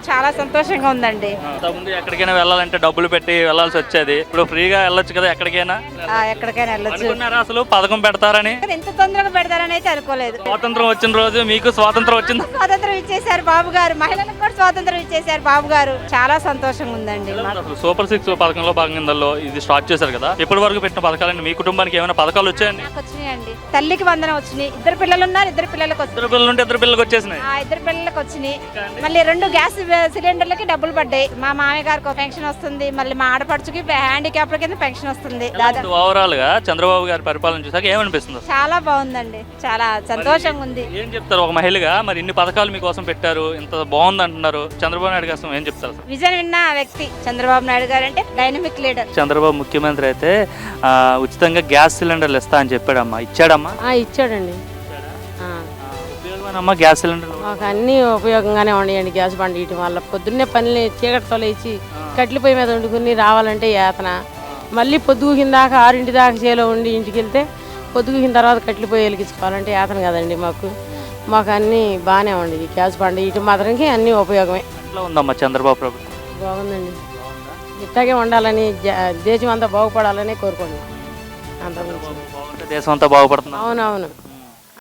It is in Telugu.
చాలా సంతోషంగా ఉందండి. ముందు ఎక్కడికైనా వెళ్ళాలంటే డబ్బులు పెట్టి వెళ్ళాల్సి వచ్చేది, ఇప్పుడు ఫ్రీగా వెళ్ళొచ్చు కదా ఎక్కడికైనా. ఎక్కడికైనా వెళ్ళొచ్చు. అనుకున్నారా అసలు పథకం పెడతారని? ఎంత తొందరగా పెడతారని అయితే అనుకోలేదు. స్వాతంత్రం వచ్చిన రోజు మీకు స్వాతంత్రం వచ్చింది. స్వాతంత్రం ఇచ్చేసారు బాబు గారు, మహిళలకు కూడా స్వాతంత్రం ఇచ్చేసారు బాబు గారు. చాలా సంతోషంగా ఉందండి. అసలు సూపర్ 6 పథకంలో భాగంగా ఇది స్టార్ట్ చేశారు కదా, ఇప్పటి వరకు పెట్టిన పథకాలండి మీ కుటుంబానికి ఏమైనా పథకాలు వచ్చాయండి? వచ్చినాయండి. తల్లికి వందనం వచ్చినాయి. ఇద్దరు పిల్లలు ఉన్నారు, ఇద్దరు పిల్లలకు ఇద్దరు పిల్లలు ఉంటే ఇద్దరు పిల్లలకు వచ్చేసినాయి. ఇద్దరు పిల్లలకు వచ్చినాయి. మళ్ళీ 2 గ్యాస్ సిలిండర్లకి డబ్బులు పడ్డాయి. మా మామయ్య గారికి పెన్షన్ వస్తుంది, మళ్ళీ మా ఆడపడుచుకి హ్యాండిక్యాప్ కింద పెన్షన్ వస్తుంది. ఓవరాల్ గా చంద్రబాబు గారి పరిపాలన చూసాక ఏమనిపిస్తుంది? చాలా బాగుందండి, చాలా సంతోషంగా ఉంది. ఏం చెప్తారు ఒక మహిళగా? మరి ఇన్ని పథకాలు మీకోసం పెట్టారు, ఇంత బాగుంది అంటున్నారు, చంద్రబాబు నాయుడు గారు ఏం చెప్తారు? విజన్ విన్న వ్యక్తి చంద్రబాబు నాయుడు గారు అంటే డైనమిక్ లీడర్. చంద్రబాబు ముఖ్యమంత్రి అయితే ఉచితంగా గ్యాస్ సిలిండర్లు ఇస్తా అని చెప్పాడమ్మా, ఇచ్చాడమ్మా? ఇచ్చాడండి. ఉపయోగమేనమ్మా గ్యాస్ సిలిండర్? మాకు అన్ని ఉపయోగంగానే ఉన్నాయండి. గ్యాస్ బండి ఇయటం వల్ల పొద్దున్నే పనులు చీకటితో లేచి కట్ల పొయ్యి మీద వండుకుని రావాలంటే యాతన. మళ్ళీ పొద్దుగుకిన దాకా 6 దాకా చేలో ఉండి ఇంటికి వెళ్తే పొద్దుగుకిన తర్వాత కట్ల పొయ్యి వెలిగించుకోవాలంటే యాతన కదండి. మాకు అన్నీ బాగానే ఉండి గ్యాస్ బండి ఇటు మాత్రంకి అన్నీ ఉపయోగమే. ఎట్లా ఉందమ్మా చంద్రబాబు ప్రభుత్వం? బాగుందండి. ఇట్లాగే ఉండాలని, దేశం అంతా బాగుపడాలని కోరుకోండి. అంత దేశం అంతా బాగుపడుతుంది. అవునవును.